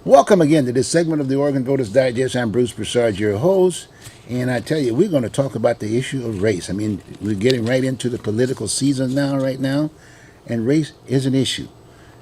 Welcome again to this segment of the Oregon Voters Digest. I'm Bruce Broussard, your host, and I tell you, we're going to talk about the issue of race. I mean, we're getting right into the political season right now, and race is an issue.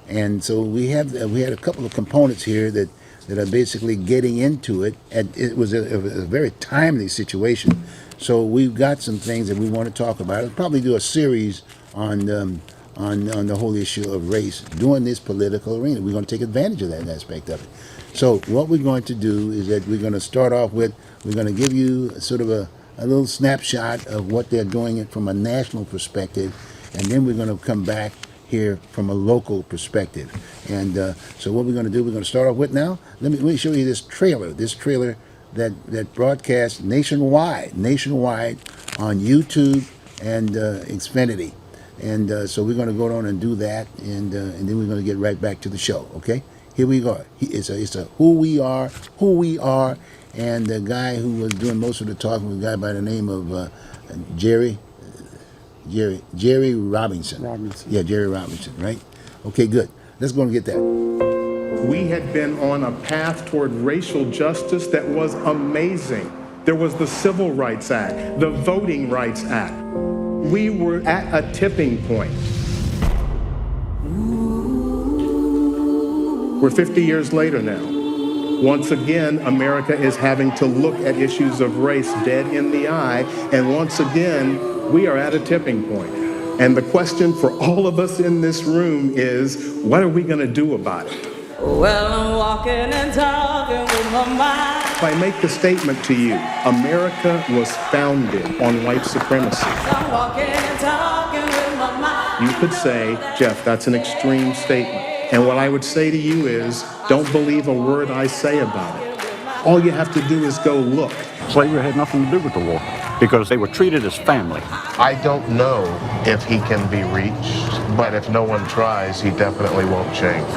And so we had a couple of components here that are basically getting into it, and it was a very timely situation. So we've got some things that we want to talk about. I'll probably do a series on on the whole issue of race during this political arena. We're going to take advantage of that aspect of it. So what we're going to do is that we're going to start off with, we're going to give you sort of a little snapshot of what they're doing it from a national perspective, and then we're going to come back here from a local perspective. And so what we're going to do, we're going to start off with now. Let me show you this trailer. This trailer that broadcasts nationwide on YouTube and Xfinity. And so we're going to go on and do that, and then we're going to get right back to the show. Okay, here we go. It's a who we are, and the guy who was doing most of the talking was a guy by the name of Jerry Robinson. Yeah, Jerry Robinson, right? Okay, good. Let's go and get that. We had been on a path toward racial justice that was amazing. There was the Civil Rights Act, the Voting Rights Act. We were at a tipping point. We're 50 years later now. Once again, America is having to look at issues of race dead in the eye, and once again, we are at a tipping point. And the question for all of us in this room is, what are we going to do about it? Well, I'm walking and talking with my mind. If I make the statement to you, America was founded on white supremacy. I'm walking and talking with my mind. You could say, Jeff, that's an extreme statement. And what I would say to you is, don't believe a word I say about it. All you have to do is go look. Slavery had nothing to do with the war because they were treated as family. I don't know if he can be reached, but if no one tries, he definitely won't change.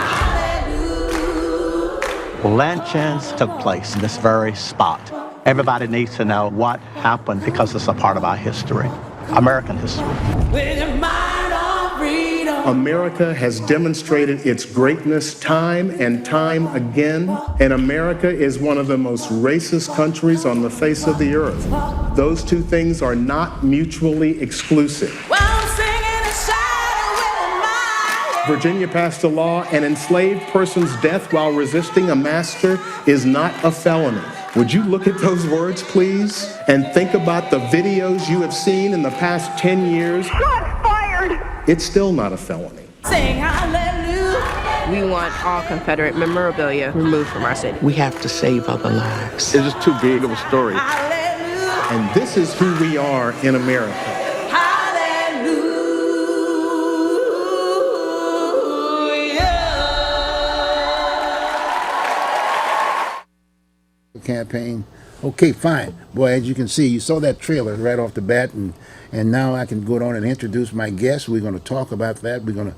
Land chance took place in this very spot. Everybody needs to know what happened because it's a part of our history, American history. With your mind on freedom. America has demonstrated its greatness time and time again, and America is one of the most racist countries on the face of the earth. Those two things are not mutually exclusive. Well, I'm singing a shadow with my mind. Virginia passed a law, an enslaved person's death while resisting a master is not a felony. Would you look at those words, please, and think about the videos you have seen in the past 10 years? Shots fired! It's still not a felony. Sing hallelujah. We want all Confederate memorabilia removed from our city. We have to save other lives. It's just too big of a story. Hallelujah. And this is who we are in America. Campaign. Okay, fine. Boy, as you can see, you saw that trailer right off the bat, and now I can go on and introduce my guests. We're going to talk about that. We're going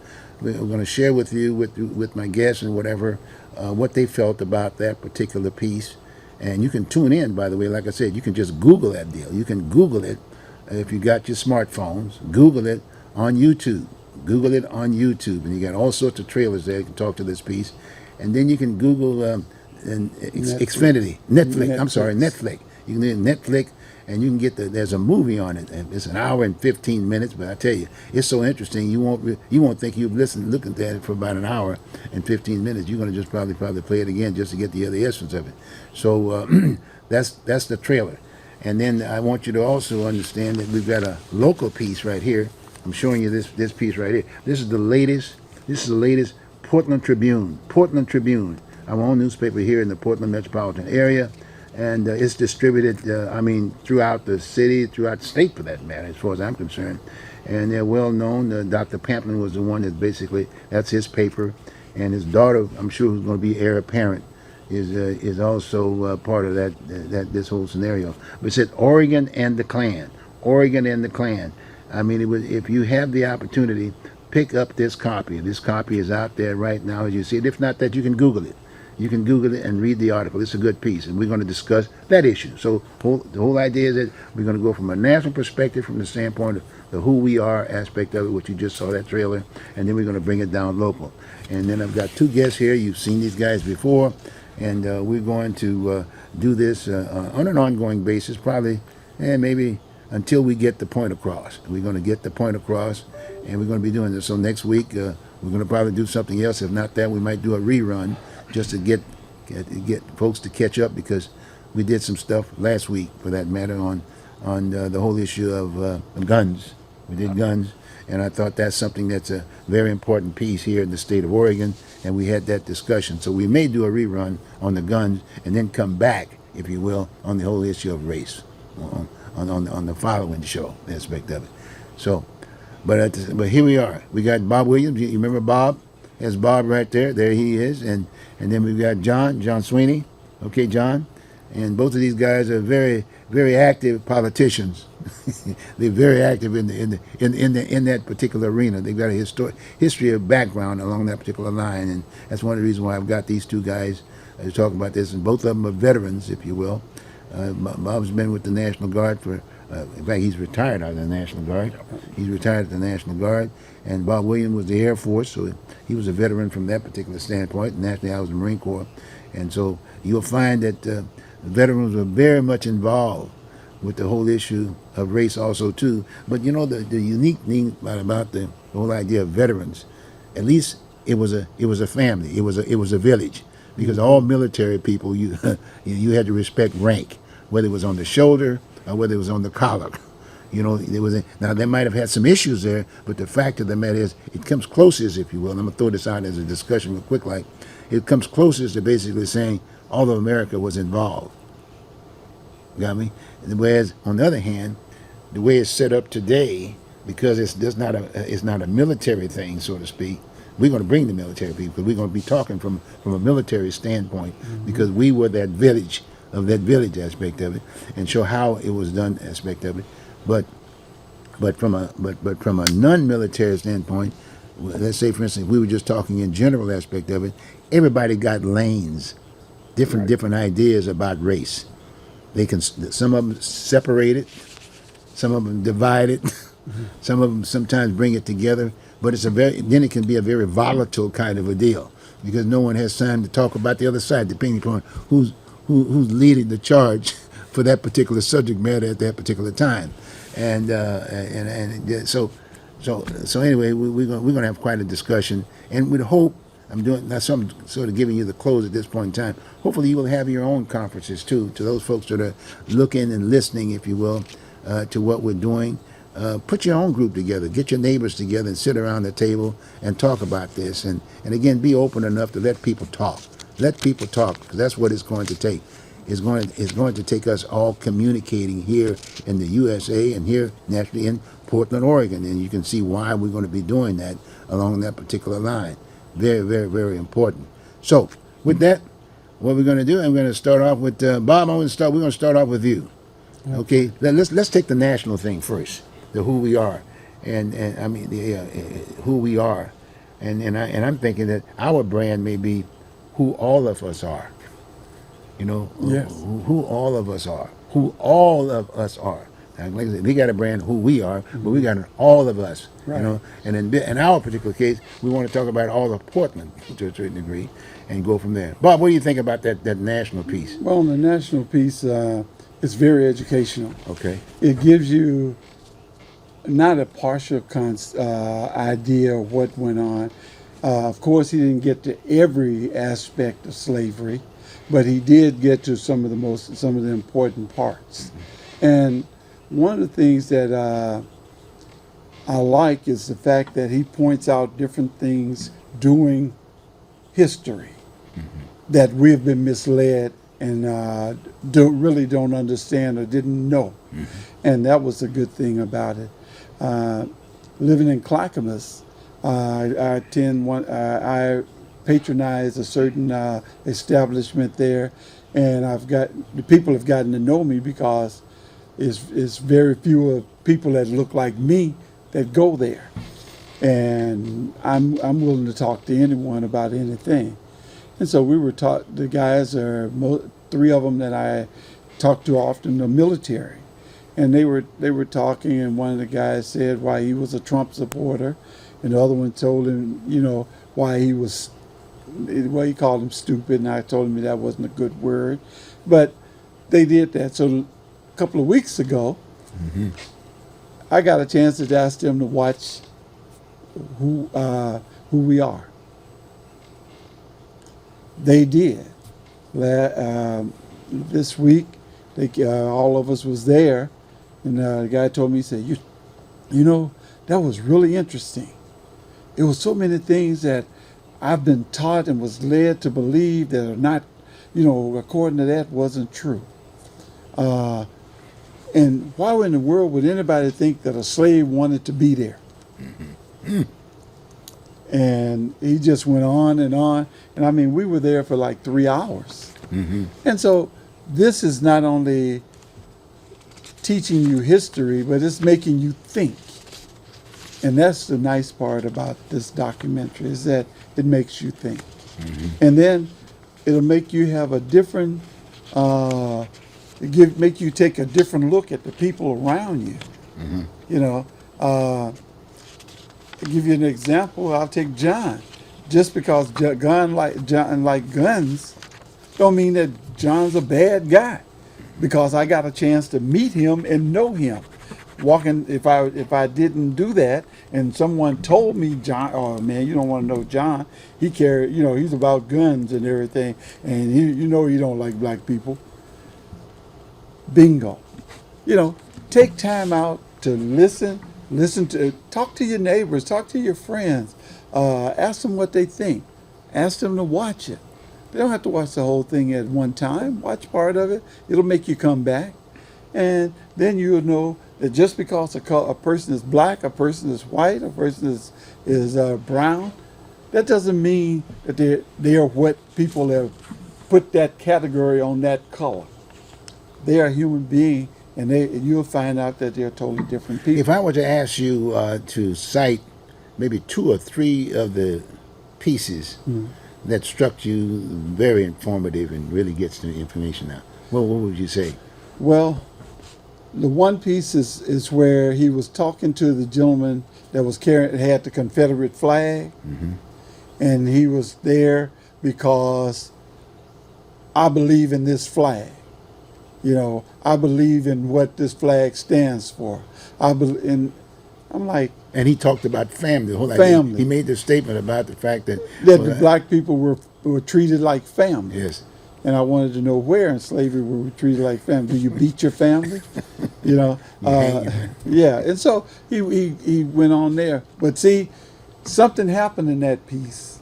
to share with you with my guests and whatever what they felt about that particular piece. And you can tune in, by the way. Like I said, you can just Google that deal. You can Google it if you got your smartphones. Google it on YouTube. Google it on YouTube, and you got all sorts of trailers there. You can talk to this piece, and then you can Google. And Xfinity, Netflix. I'm sorry, Netflix. You can do Netflix, and you can get there's a movie on it. And it's an hour and 15 minutes, but I tell you, it's so interesting. You won't think you've looking at it for about an hour and 15 minutes. You're going to just probably play it again just to get the other essence of it. So that's the trailer. And then I want you to also understand that we've got a local piece right here. I'm showing you this piece right here. This is the latest. This is the latest Portland Tribune. Portland Tribune. Our own newspaper here in the Portland metropolitan area, and it's distributed, throughout the city, throughout the state for that matter, as far as I'm concerned. And they're well known. Dr. Pamplin was the one that's his paper, and his daughter, I'm sure, who's going to be heir apparent, is also part of this whole scenario. But it said Oregon and the Klan. Oregon and the Klan. I mean, if you have the opportunity, pick up this copy. This copy is out there right now, as you see it. If not that, you can Google it. You can Google it and read the article. It's a good piece, and we're going to discuss that issue. So the whole idea is that we're going to go from a national perspective, from the standpoint of the who we are aspect of it, which you just saw that trailer, and then we're going to bring it down local. And then I've got two guests here. You've seen these guys before, and we're going to do this on an ongoing basis, probably, maybe until we get the point across. We're going to get the point across, and we're going to be doing this. So next week, we're going to probably do something else. If not that, we might do a rerun just to get folks to catch up, because we did some stuff last week, for that matter, on the whole issue of guns. We did guns, and I thought that's something that's a very important piece here in the state of Oregon, and we had that discussion. So we may do a rerun on the guns and then come back, if you will, on the whole issue of race on the following show aspect of it. So, but here we are. We got Bob Williams. You remember Bob? There's Bob right there. There he is, and then we've got John Sweeney. Okay, John, and both of these guys are very, very active politicians. They're very active in that particular arena. They've got a history of background along that particular line, and that's one of the reasons why I've got these two guys to talk about this. And both of them are veterans, if you will. Bob's been with the National Guard for. In fact, he's retired out of the National Guard. He's retired at the National Guard, and Bob Williams was the Air Force, so he was a veteran from that particular standpoint. Nationally, I was in the Marine Corps, and so you'll find that veterans were very much involved with the whole issue of race also too. But you know, the unique thing about the whole idea of veterans, at least it was a family. It was a village, because all military people, you had to respect rank, whether it was on the shoulder or whether it was on the collar. You know, now they might have had some issues there, but the fact of the matter is, it comes closest, if you will, and I'm gonna throw this out as a discussion real quick, like, it comes closest to basically saying all of America was involved. Got me? Whereas on the other hand, the way it's set up today, because it's not a military thing, so to speak. We're going to bring the military people, because we're going to be talking from a military standpoint, because we were that village aspect of it, and show how it was done aspect of it. But from a non-military standpoint, let's say, for instance, we were just talking in general aspect of it. Everybody got lanes, different ideas about race. Some of them separate it, some of them divide it, some of them sometimes bring it together. But then it can be a very volatile kind of a deal, because no one has time to talk about the other side, depending upon who's leading the charge for that particular subject matter at that particular time. And so anyway, we're gonna have quite a discussion, and with hope. That's I'm sort of giving you the close at this point in time. Hopefully you will have your own conferences too, to those folks that are looking and listening, if you will, to what we're doing. Put your own group together, get your neighbors together, and sit around the table and talk about this. And again, be open enough to let people talk. Let people talk, because that's what it's going to take. It's going to take us all communicating here in the USA and here naturally in Portland, Oregon. And you can see why we're going to be doing that along that particular line. Very, very, very important. So with that, what we're going to do, I'm going to start off with Bob. We're going to start off with you. Okay, let's take the national thing first, the who we are, and I mean who we are, and I'm thinking that our brand may be who all of us are. You know, yes. Who all of us are. Who all of us are. Now, like I said, we got a brand who we are, but we got an all of us. Right. You know, and in our particular case, we want to talk about all of Portland to a certain degree, and go from there. Bob, what do you think about that national piece? Well, the national piece is very educational. Okay. It gives you not a partial idea of what went on. Of course, he didn't get to every aspect of slavery, but he did get to some of the important parts. And one of the things that I like is the fact that he points out different things during history that we've been misled and don't understand or didn't know. And that was a good thing about it. Living in Clackamas, I patronize a certain establishment there, and the people have gotten to know me because it's very few of people that look like me that go there, and I'm willing to talk to anyone about anything. And so we were taught, the guys are, three of them that I talk to often, the military. And they were talking, and one of the guys said why he was a Trump supporter, and the other one told him, why he was, well, he called him stupid, and I told him that wasn't a good word. But they did that. So a couple of weeks ago, I got a chance to ask them to watch who we are. They did. This week, all of us was there, and the guy told me, he said, you know, that was really interesting. It was so many things that I've been taught and was led to believe that are not, according to that, wasn't true. And why in the world would anybody think that a slave wanted to be there? And he just went on and on. And I mean, we were there for like 3 hours. And so this is not only teaching you history, but it's making you think. And that's the nice part about this documentary, is that it makes you think. And then it'll make you have a different, make you take a different look at the people around you. To give you an example, I'll take John. Just because John like guns, don't mean that John's a bad guy. Because I got a chance to meet him and know him. If I didn't do that, and someone told me, John, oh man, you don't want to know John. He he's about guns and everything, and he don't like black people. Bingo. Take time out to listen to, talk to your neighbors, talk to your friends, ask them what they think, ask them to watch it. They don't have to watch the whole thing at one time. Watch part of it. It'll make you come back. And then you'll know that just because a person is black, a person is white, a person is brown, that doesn't mean that they are what people have put that category on that color. They are human beings, and you'll find out that they're totally different people. If I were to ask you to cite maybe 2 or 3 of the pieces that struck you very informative and really gets the information out, what would you say? Well, the one piece is where he was talking to the gentleman that had the Confederate flag, and he was there because I believe in this flag. I believe in what this flag stands for. I'm like, and he talked about family. Family. He made the statement about the fact that the black people were treated like family. Yes. And I wanted to know where in slavery were we treated like family. Do you beat your family? Yeah. And so he went on there. But see, something happened in that piece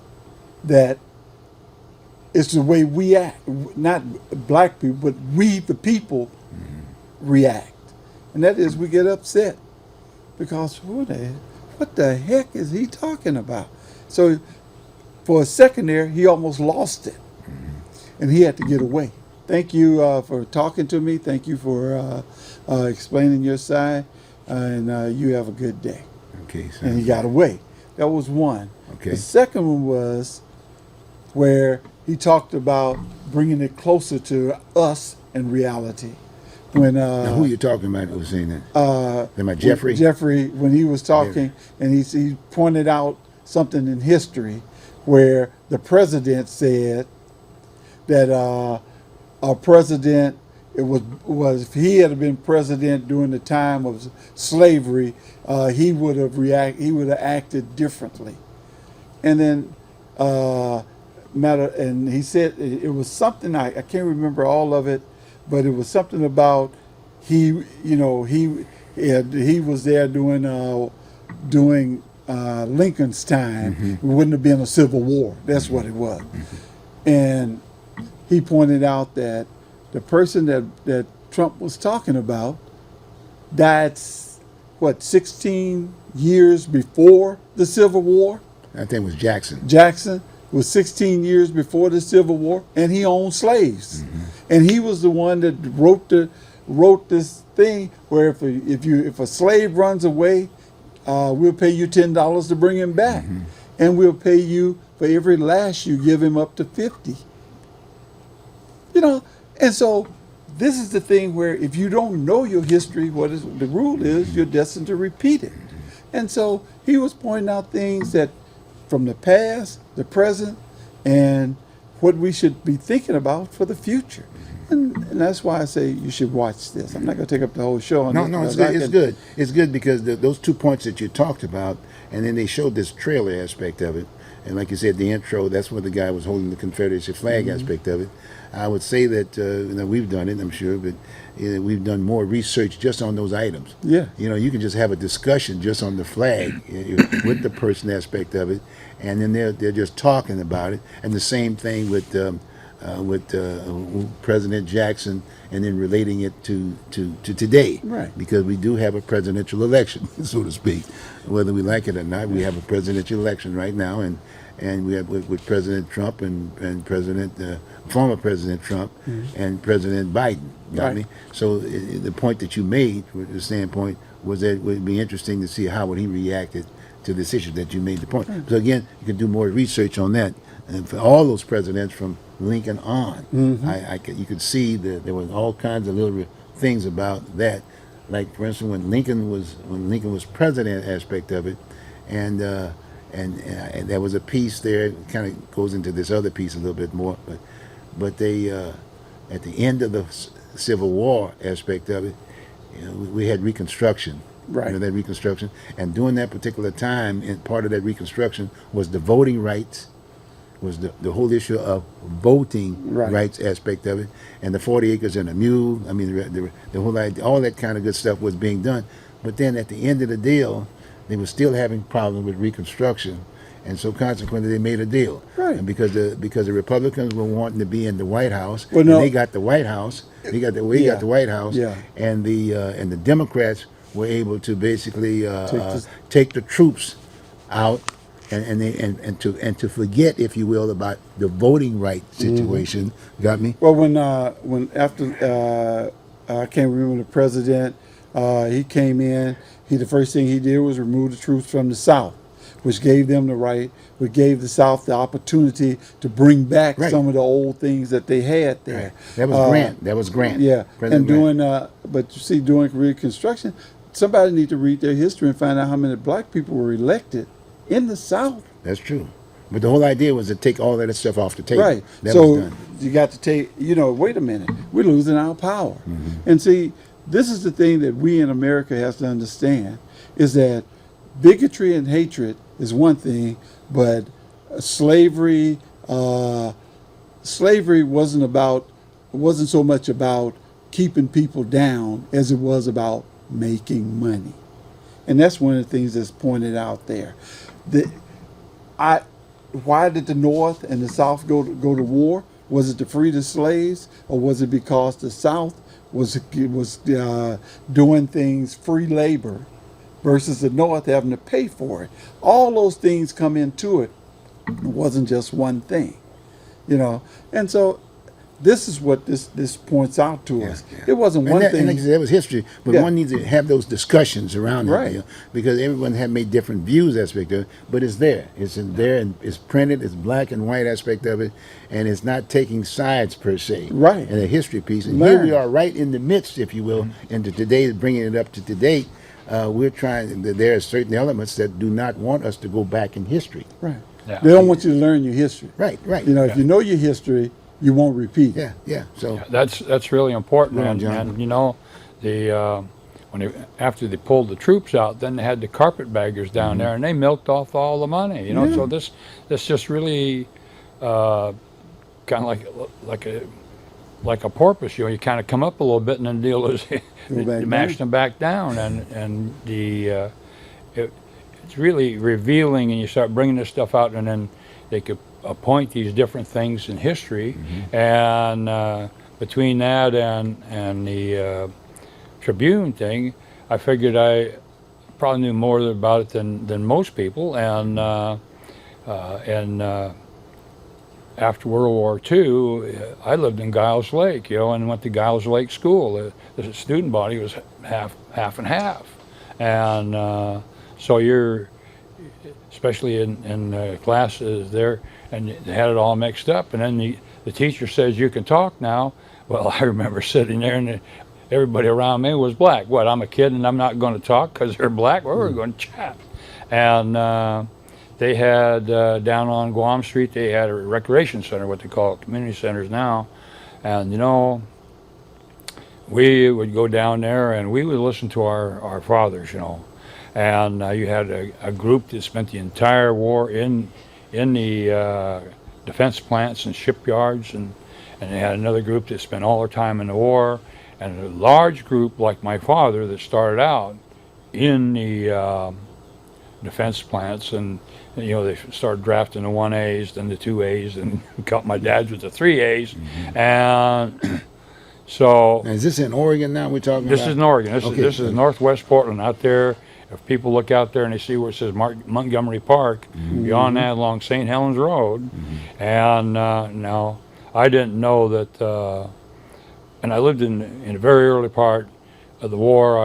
that it's the way we act, not black people, but we, the people, react. And that is, we get upset because what the heck is he talking about? So for a second there, he almost lost it. And he had to get away. Thank you for talking to me. Thank you for explaining your side. And you have a good day. Okay. And he got away. That was one. Okay. The second one was where he talked about bringing it closer to us in reality. When now, who are you talking about who was saying that? Am I Jeffrey? Jeffrey, when he was talking, and he pointed out something in history where the president said that our president, was if he had been president during the time of slavery, he would have acted differently. And then and he said it was something, I can't remember all of it, but it was something about he was there during Lincoln's time. It wouldn't have been a civil war. That's what it was. And he pointed out that the person that Trump was talking about died, 16 years before the Civil War? I think it was Jackson. Jackson was 16 years before the Civil War, and he owned slaves. And he was the one that wrote this thing where if a slave runs away, we'll pay you $10 to bring him back, and we'll pay you for every lash you give him up to 50. You know, and so this is the thing where if you don't know your history, what is the rule is you're destined to repeat it. And so he was pointing out things that from the past, the present, and what we should be thinking about for the future. And that's why I say you should watch this. I'm not going to take up the whole show on No, this. no, it's because good. It's good. It's good because those 2 points that you talked about, and then they showed this trailer aspect of it. And like you said, the intro, that's where the guy was holding the Confederacy flag aspect of it. I would say that we've done it, I'm sure, but we've done more research just on those items. Yeah. You know, you can just have a discussion just on the flag with the person aspect of it, and then they're just talking about it. And the same thing with President Jackson, and then relating it to today, Right. because we do have a presidential election, so to speak, whether we like it or not. We have a presidential election right now, and we have with President Trump and former President Trump and President Biden. Got Right. me? So the point that you made, with the standpoint, was that it would be interesting to see how would he reacted to this issue that you made the point. So again, you can do more research on that. And for all those presidents from Lincoln on, you could see that there was all kinds of little things about that. Like for instance, when Lincoln was president aspect of it, and there was a piece there. It kind of goes into this other piece a little bit more, but they at the end of the Civil War aspect of it, you know, we had Reconstruction. Right. You know, that Reconstruction, and during that particular time, and part of that Reconstruction was the voting rights, was the whole issue of voting Right. rights aspect of it, and the 40 acres and a mule. I mean, the whole idea, all that kind of good stuff was being done. But then at the end of the deal, they were still having problems with Reconstruction, and so consequently they made a deal. Right. And because the Republicans were wanting to be in the White House, Well, and no. they got the White House. We got the Yeah. White House, Yeah. and the Democrats were able to basically this- take the troops out and to forget, if you will, about the voting right situation. Got me? Well, when after I can't remember the president, he came in. The first thing he did was remove the troops from the South, which gave them the right, which gave the South the opportunity to bring back Right. some of the old things that they had there. That was Grant. That was Grant. Yeah, President and Grant. but you see, during Reconstruction, somebody need to read their history and find out how many black people were elected in the South. That's true. But the whole idea was to take all that stuff off the table. Right. That So was done. you got to take, wait a minute, we're losing our power. And see, this is the thing that we in America have to understand, is that bigotry and hatred is one thing, but slavery wasn't so much about keeping people down as it was about making money. And that's one of the things that's pointed out there. Why did the North and the South go to war? Was it to free the slaves, or was it because the South was doing things free labor, versus the North having to pay for it? All those things come into it. It wasn't just one thing, And so this is what this points out to us. Yeah. It wasn't one thing. And like I said, that was history, but Yeah. one needs to have those discussions around Right. it, because everyone have made different views aspect of it, but it's there. It's in there, and it's printed, it's black and white aspect of it, and it's not taking sides per se. Right. And a history piece. And Learn. here we are right in the midst, if you will, into today, bringing it up to today. We're trying, there are certain elements that do not want us to go back in history. Right. Yeah. They don't want you to learn your history. Right, right. If you know your history, you won't repeat it. Yeah, yeah. So, That's really important. Go on, And, John. after they pulled the troops out, then they had the carpetbaggers down there, and they milked off all the money. Yeah. So this just really kind of like a porpoise. You kind of come up a little bit, and then the deal is back mash down. them back down, and it's really revealing. And you start bringing this stuff out, and then they could appoint these different things in history, and between that and the Tribune thing, I figured I probably knew more about it than most people, and after World War II, I lived in Giles Lake, and went to Giles Lake School. The student body was half and half, and so you're especially in classes there, and they had it all mixed up. And then the teacher says, you can talk now. Well, I remember sitting there, and everybody around me was black. What, I'm a kid and I'm not going to talk because they're black? Well, we're going to chat. And they had, down on Guam Street, they had a recreation center, what they call community centers now. And, you know, we would go down there and we would listen to our fathers, you know. And you had a group that spent the entire war in the defense plants and shipyards, and they had another group that spent all their time in the war, and a large group like my father that started out in the defense plants, and you know, they started drafting the 1As, then the 2As, and got my dad's with the 3As, and so. Now, is this in Oregon now we're talking This about? is in Oregon. Okay. This is Northwest Portland out there. If people look out there and they see where it says Montgomery Park, beyond that along St. Helens Road, and now I didn't know that, and I lived in a very early part of the war.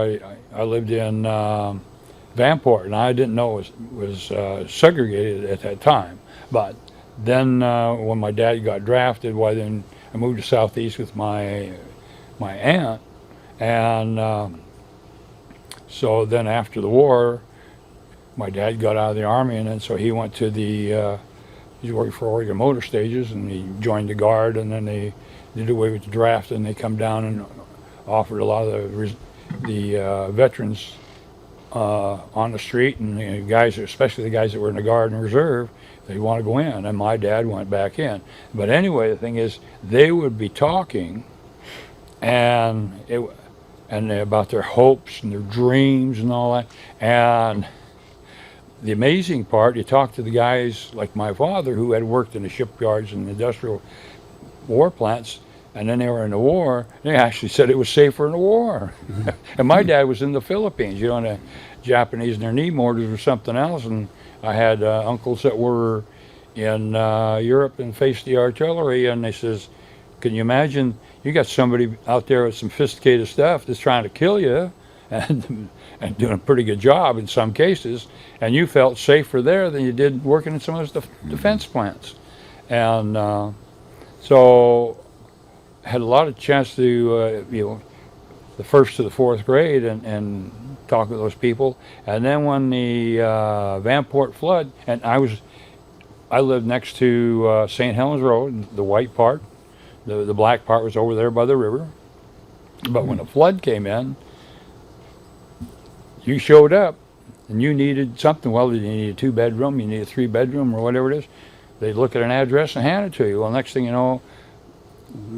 I lived in Vanport, and I didn't know it was segregated at that time. But then when my dad got drafted, why then I moved to Southeast with my aunt, and so then after the war, my dad got out of the Army, and then so he went to he's working for Oregon Motor Stages, and he joined the Guard, and then they did away with the draft, and they come down and offered a lot of the veterans on the street, and the guys, especially the guys that were in the Guard and Reserve, they want to go in, and my dad went back in. But anyway, the thing is, they would be talking, and about their hopes and their dreams and all that. And the amazing part, you talk to the guys like my father who had worked in the shipyards and industrial war plants, and then they were in the war, they actually said it was safer in the war. And my dad was in the Philippines, you know, and the Japanese and their knee mortars or something else, and I had uncles that were in Europe and faced the artillery, and they says, can you imagine, you got somebody out there with some sophisticated stuff that's trying to kill you, and doing a pretty good job in some cases, and you felt safer there than you did working in some of those defense plants. And so I had a lot of chance to, you know, the first to the fourth grade and talk with those people. And then when the Vanport flood, and I lived next to St. Helens Road, the white part. The black part was over there by the river. But when the flood came in, you showed up and you needed something. Well, you need a 2-bedroom, you need a 3-bedroom, or whatever it is. They'd look at an address and hand it to you. Well, next thing you know,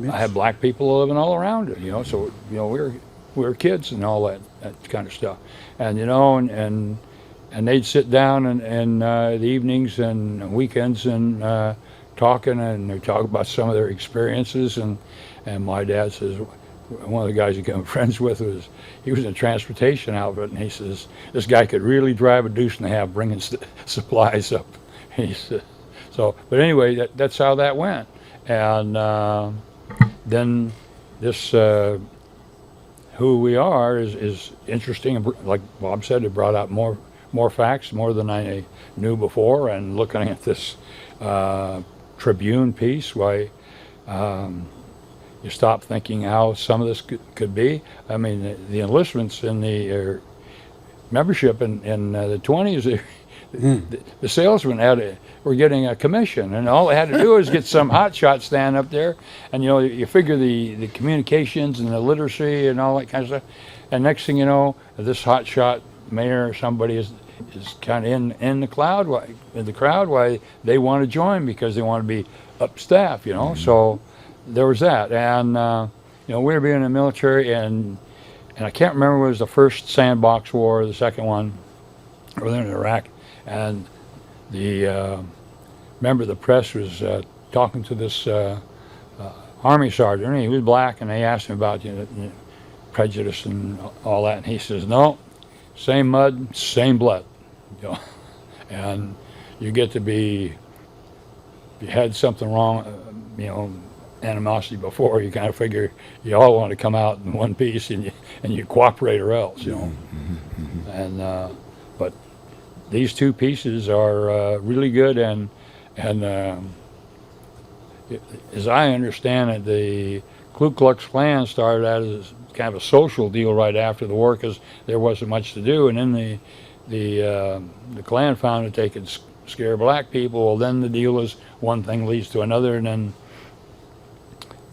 I had black people living all around it, you know. So, you know, we were kids and all that kind of stuff. And, you know, and they'd sit down in the evenings and weekends and talking, and they talk about some of their experiences, and my dad says, one of the guys he became friends with he was in a transportation outfit, and he says, this guy could really drive a deuce and a half bringing supplies up. He said, so, but anyway, that's how that went. And then this, who we are is interesting, and like Bob said, it brought out more facts, more than I knew before, and looking at this Tribune piece, why you stop thinking how some of this could be. I mean, the enlistments in the membership in the 20s, the salesmen were getting a commission, and all they had to do was get some hotshot stand up there, and you know, you figure the communications and the literacy and all that kind of stuff, and next thing you know, this hotshot mayor or somebody is kind of in the crowd, why they want to join because they want to be upstaff, you know. So there was that, and you know, we were being in the military, and I can't remember if it was the first sandbox war or the second one, or then in Iraq, and the member of the press was talking to this Army sergeant, and he was black, and they asked him about, you know, prejudice and all that, and he says, no, same mud, same blood, you know. And you get to be, if you had something wrong, you know, animosity before, you kind of figure you all want to come out in one piece, and you cooperate or else, you know. And but these two pieces are really good, and as I understand it, the Ku Klux Klan started out as kind of a social deal right after the war because there wasn't much to do, and then the Klan found that they could scare black people. Well, then the deal is one thing leads to another, and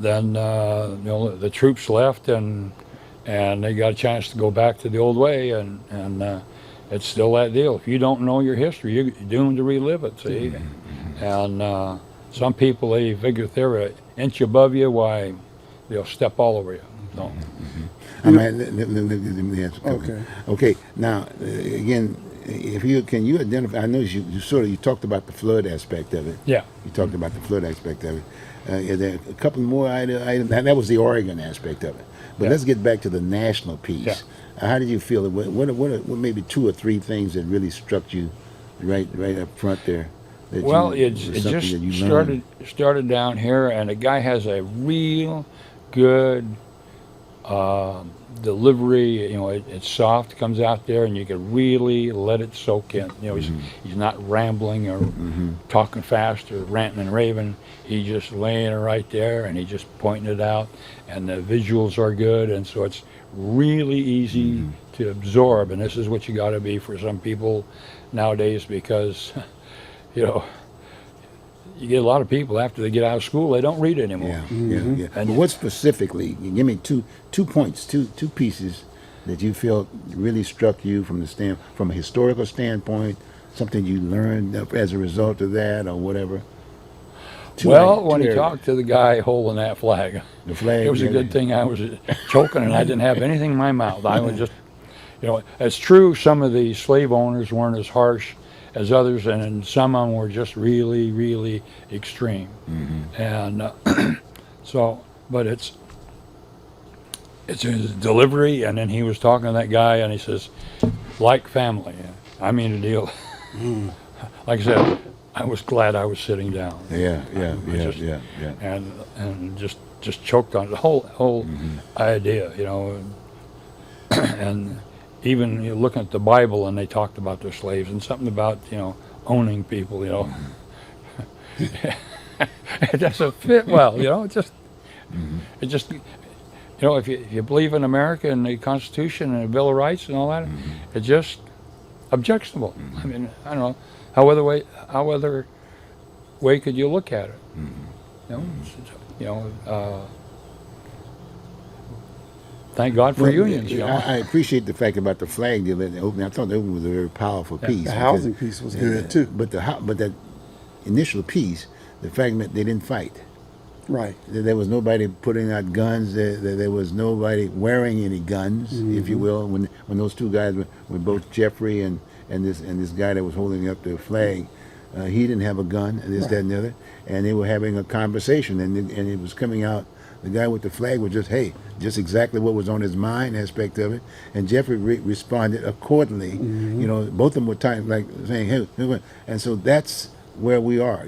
then the troops left, and they got a chance to go back to the old way, and it's still that deal. If you don't know your history, you're doomed to relive it. See, and some people, they figure if they're an inch above you, why they'll step all over you. So. I mean, let me ask you. Okay. Okay. Now, again, if you can you identify? I know you talked about the flood aspect of it. Yeah. You talked about the flood aspect of it. Is there a couple more items? That was the Oregon aspect of it. But Yeah. let's get back to the national piece. Yeah. How did you feel? What maybe 2 or 3 things that really struck you right up front there? That Well, you, it was just something that you learned? started down here, and the guy has a real good delivery. You know, it's soft, comes out there, and you can really let it soak in. You know, he's not rambling or talking fast or ranting and raving. He's just laying it right there, and he's just pointing it out, and the visuals are good, and so it's really easy to absorb. And this is what you got to be for some people nowadays, because you know, you get a lot of people after they get out of school, they don't read anymore. Yeah. And what specifically? Give me two points, two pieces that you felt really struck you from from a historical standpoint, something you learned as a result of that, or whatever. When he areas. talked to the guy holding that flag, The flag. it was a good thing I was choking and I didn't have anything in my mouth. I was just, it's true some of the slave owners weren't as harsh as others, and some of them were just really, really extreme. And but it's his delivery, and then he was talking to that guy, and he says, like family. I mean the deal. Like I said, I was glad I was sitting down. Yeah. And just choked on it, the whole idea, and even looking at the Bible, and they talked about their slaves and something about owning people, it doesn't fit well, it just if you believe in America and the Constitution and the Bill of Rights and all that, it's just objectionable. I mean, I don't know how other way could you look at it? Thank God for unions. I appreciate the fact about the flag deal at the opening. I thought the opening was a very powerful piece. The housing piece was good too. But that initial piece, the fact that they didn't fight. Right. There was nobody putting out guns. There was nobody wearing any guns, if you will. When those two guys were both Jeffrey and this guy that was holding up the flag, he didn't have a gun. And that, and the other, and they were having a conversation, and it was coming out. The guy with the flag was just exactly what was on his mind aspect of it, and Jeffrey responded accordingly. Both of them were like saying, "Hey," and so that's where we are,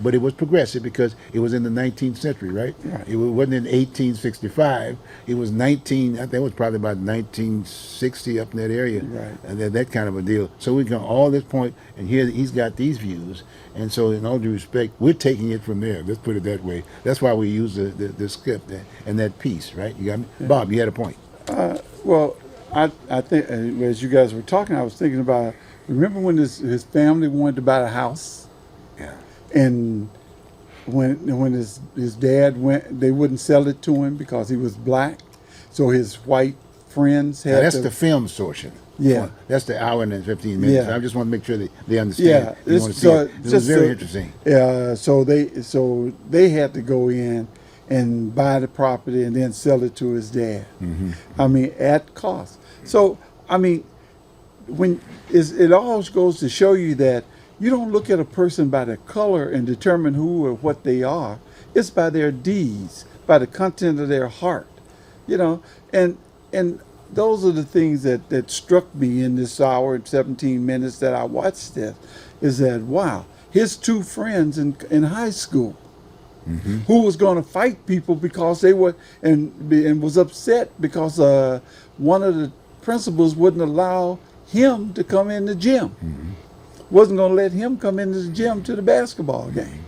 but it was progressive because it was in the 19th century, right? It wasn't in 1865. It was I think it was probably about 1960 up in that area, right? And that kind of a deal. So we come all this point, and here he's got these views, and so in all due respect, we're taking it from there. Let's put it that way. That's why we use the script and that piece, right? You got me, Bob. You had a point. Well, I think as you guys were talking, I was thinking about. Remember when his family wanted to buy a house? Yeah. And when his dad went, they wouldn't sell it to him because he was black. So his white friends had. Now that's the film portion. Yeah. That's the hour and 15 minutes. Yeah. I just want to make sure that they understand. Yeah. You want to see it. It was very interesting. Yeah. So they had to go in and buy the property and then sell it to his dad. I mean, at cost. So I mean, it all goes to show you that you don't look at a person by their color and determine who or what they are. It's by their deeds, by the content of their heart, and those are the things that struck me in this hour and 17 minutes that I watched this, is that, wow, his two friends in high school who was going to fight people because they were, and was upset because one of the principals wouldn't allow him to come in the gym. wasn't going to let him come into the gym to the basketball game.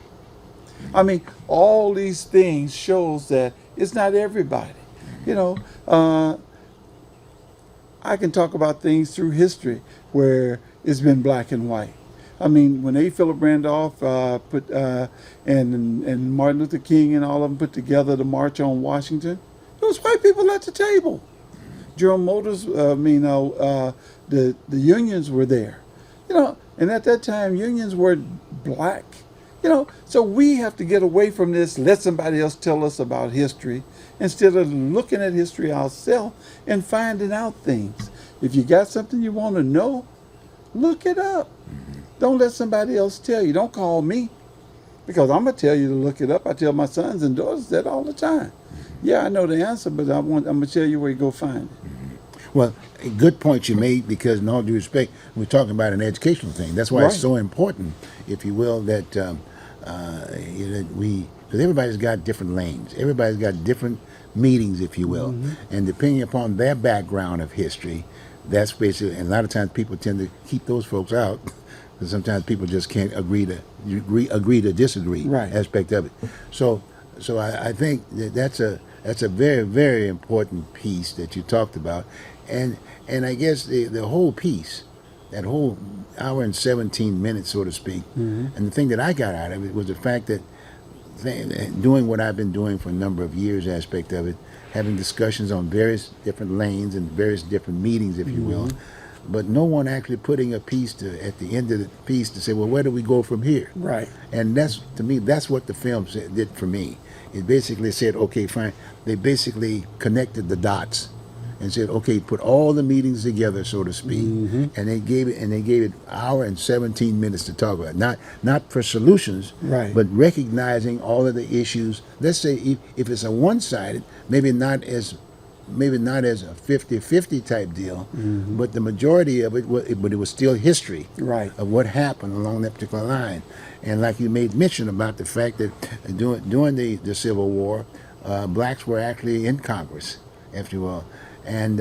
I mean, all these things shows that it's not everybody. You know, I can talk about things through history where it's been black and white. I mean, when A. Philip Randolph and Martin Luther King and all of them put together the March on Washington, there was white people at the table. General Motors, the unions were there, you know, and at that time unions were black, you know. So we have to get away from this. Let somebody else tell us about history instead of looking at history ourselves and finding out things. If you got something you want to know, look it up. Don't let somebody else tell you. Don't call me, because I'm gonna tell you to look it up. I tell my sons and daughters that all the time. Yeah, I know the answer, but I'm gonna tell you where you go find it. Well, a good point you made, because in all due respect, we're talking about an educational thing. That's why it's Right. so important, if you will, that because everybody's got different lanes. Everybody's got different meetings, if you will. And depending upon their background of history, that's basically, and a lot of times people tend to keep those folks out. Because sometimes people just can't agree to disagree Right. aspect of it. So I think that's a very, very important piece that you talked about, and I guess the whole piece, that whole hour and 17 minutes, so to speak, and the thing that I got out of it was the fact that doing what I've been doing for a number of years, aspect of it, having discussions on various different lanes and various different meetings, if you will, but no one actually putting a piece at the end of the piece to say, well, where do we go from here? Right. And that's, to me, that's what the film did for me. It basically said, okay, fine. They basically connected the dots and said, okay, put all the meetings together, so to speak, and they gave it hour and 17 minutes to talk about. Not for solutions, Right. but recognizing all of the issues. Let's say if it's a one-sided, maybe not as a 50-50 type deal, but the majority of it, but it was still history Right. of what happened along that particular line. And like you made mention about the fact that during the Civil War, blacks were actually in Congress, if you will, and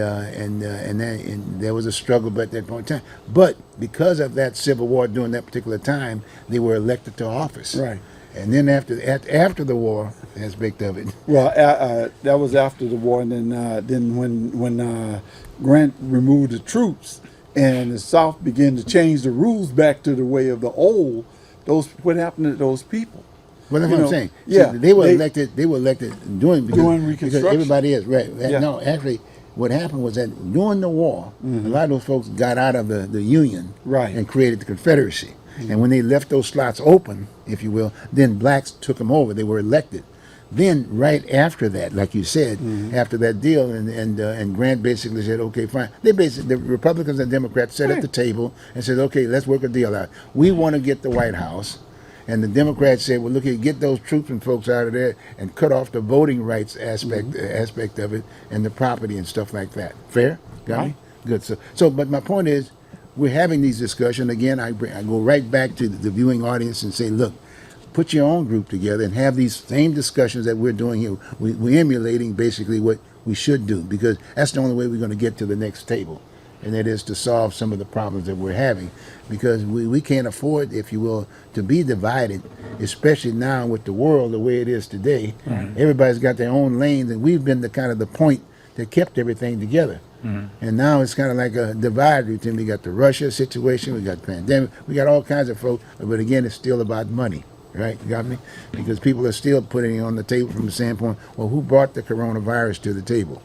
there was a struggle at that point in time. But because of that Civil War during that particular time, they were elected to office. Right. And then after the war aspect of it, Well, that was after the war, and then when Grant removed the troops and the South began to change the rules back to the way of the old, what happened to those people? well, that's You what I'm know, saying. yeah, See, they were elected during During because Reconstruction. everybody is right. Yeah. No, actually, what happened was that during the war, a lot of those folks got out of the Union, Right. and created the Confederacy. And when they left those slots open, if you will, then blacks took them over. They were elected. Then right after that, like you said, after that deal, and Grant basically said, okay, fine. The Republicans and Democrats sat at the table and said, okay, let's work a deal out. We want to get the White House. And the Democrats said, well, look here, get those troops and folks out of there and cut off the voting rights aspect of it, and the property and stuff like that. Fair? Got me? Right. Good. But my point is, we're having these discussions. Again, I go right back to the viewing audience and say, look, put your own group together and have these same discussions that we're doing here. We're emulating basically what we should do, because that's the only way we're going to get to the next table, and that is to solve some of the problems that we're having, because we can't afford, if you will, to be divided, especially now with the world the way it is today. Everybody's got their own lanes, and we've been the kind of the point that kept everything together. And now it's kind of like a divide routine. We got the Russia situation, we got pandemic, we got all kinds of folks, but again, it's still about money, right? You got me? Because people are still putting it on the table from the standpoint, well, who brought the coronavirus to the table?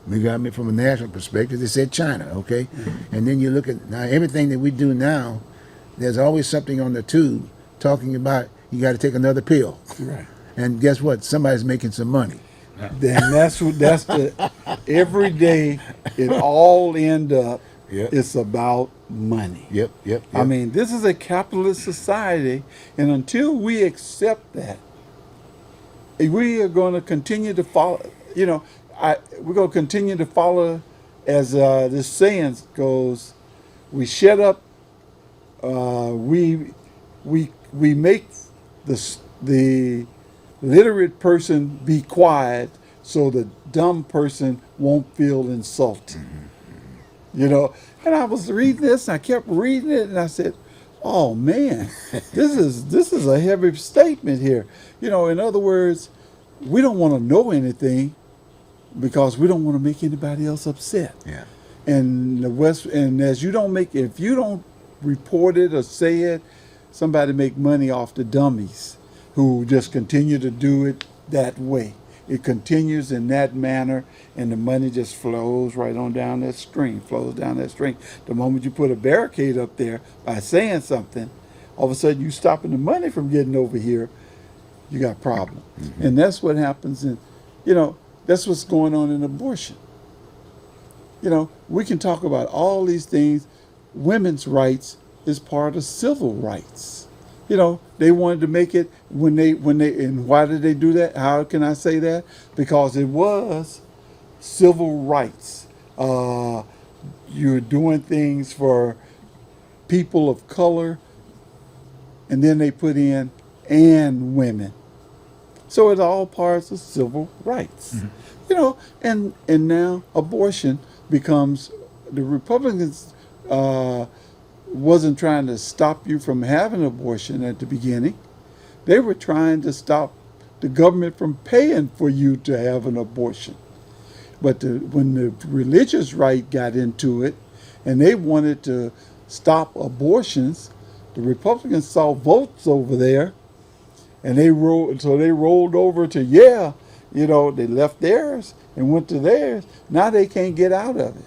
You got me? From a national perspective, they said China, okay? And then you look at now everything that we do now, there's always something on the tube talking about you got to take another pill. Right. And guess what? Somebody's making some money. Then that's the every day it all end up. Yep. It's about money. Yep. I mean, this is a capitalist society, and until we accept that, we are going to continue to follow. You know, we're going to continue to follow, as this saying goes, we shut up. We make the literate person be quiet, so the dumb person won't feel insulted. You know, and I was reading this, and I kept reading it, and I said, oh man, this is a heavy statement here. You know, in other words, we don't want to know anything because we don't want to make anybody else upset. Yeah. And the West, and as you don't make, if you don't report it or say it, somebody make money off the dummies who just continue to do it that way. It continues in that manner, and the money just flows right on down that stream, flows down that stream. The moment you put a barricade up there by saying something, all of a sudden you stopping the money from getting over here, you got a problem. And that's what happens in, you know, that's what's going on in abortion. You know, we can talk about all these things. Women's rights is part of civil rights. You know, they wanted to make it and why did they do that? How can I say that? Because it was civil rights. You're doing things for people of color, and then they put in and women. So it's all parts of civil rights. You know, and now abortion becomes, the Republicans wasn't trying to stop you from having abortion at the beginning. They were trying to stop the government from paying for you to have an abortion. But when the religious right got into it and they wanted to stop abortions, the Republicans saw votes over there, and they rolled over to, you know, they left theirs and went to theirs. Now they can't get out of it.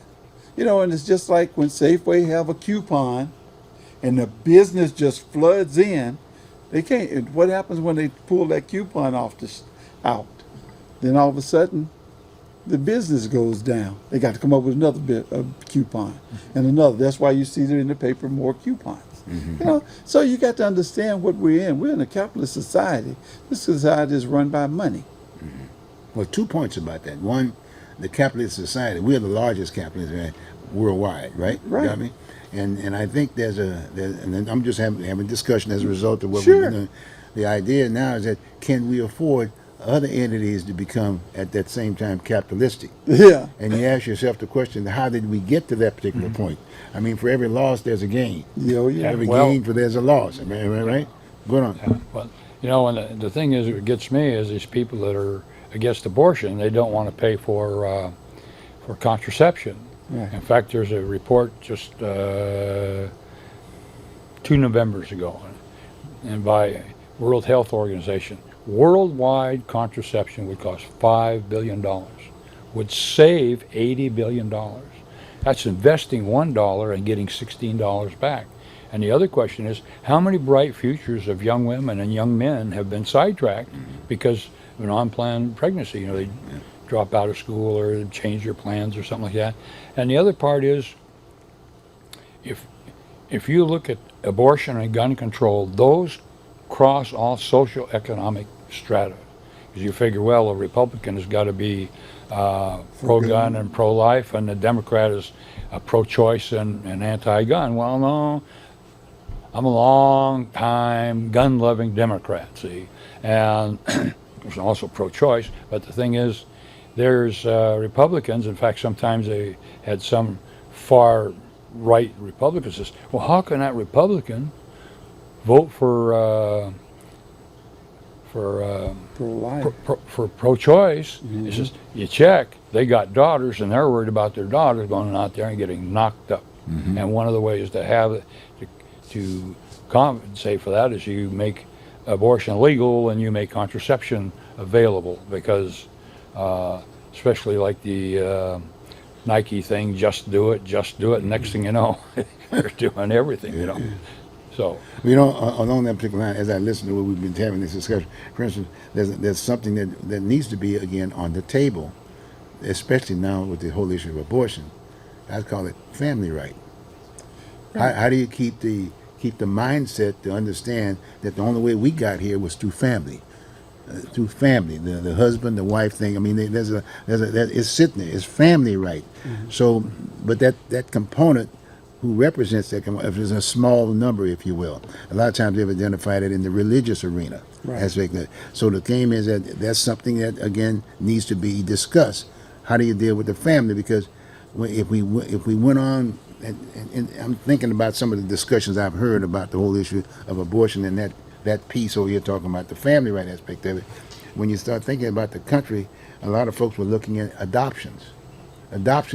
You know, and it's just like when Safeway have a coupon and the business just floods in, they can't. And what happens when they pull that coupon out? Then all of a sudden, the business goes down. They got to come up with another bit of coupon and another. That's why you see there in the paper more coupons. You know, so you got to understand what we're in. We're in a capitalist society. This society is run by money. Well, 2 points about that. One, the capitalist society. We're the largest capitalist worldwide, right? Right. You got me? And I think and I'm just having a discussion as a result of what Sure. we're doing. The idea now is that can we afford other entities to become at that same time capitalistic? Yeah. And you ask yourself the question: how did we get to that particular point? I mean, for every loss, there's a gain. Yeah. Every Well- gain, there's a loss. Am I right? Go on. Well, you know, and the thing is, what gets me is these people that are against abortion. They don't want to pay for contraception. Right. In fact, there's a report just 2 Novembers ago, and by World Health Organization, worldwide contraception would cost $5 billion, would save $80 billion. That's investing $1 and getting $16 back. And the other question is, how many bright futures of young women and young men have been sidetracked because of an unplanned pregnancy? You know, they drop out of school or change their plans or something like that. And the other part is, if you look at abortion and gun control, those cross all social economic strata. Because you figure, well, a Republican has got to be pro-gun and pro-life, and the Democrat is pro-choice and anti-gun. Well, no, I'm a long-time gun-loving Democrat, see, and there's also pro-choice. But the thing is, there's Republicans. In fact, sometimes they had some far-right Republicans says, well, how can that Republican vote for Pro-life. for pro-choice? It's just, you check, they got daughters, and they're worried about their daughters going out there and getting knocked up. And one of the ways to have it, to compensate for that, is you make abortion legal and you make contraception available, because especially like the Nike thing, just do it, and next thing you know, you're doing everything, you know. So, You know, along that particular line, as I listen to what we've been having this discussion, for instance, there's something that needs to be again on the table, especially now with the whole issue of abortion. I call it family right. How do you keep the mindset to understand that the only way we got here was through family, the husband, the wife thing. I mean, it's sitting there. It's family right. So, but that component, who represents that, if there's a small number, if you will. A lot of times they've identified it in the religious arena. Right. So the theme is that's something that, again, needs to be discussed. How do you deal with the family? Because if we went on and I'm thinking about some of the discussions I've heard about the whole issue of abortion and that piece over here talking about the family right aspect of it. When you start thinking about the country, a lot of folks were looking at adopting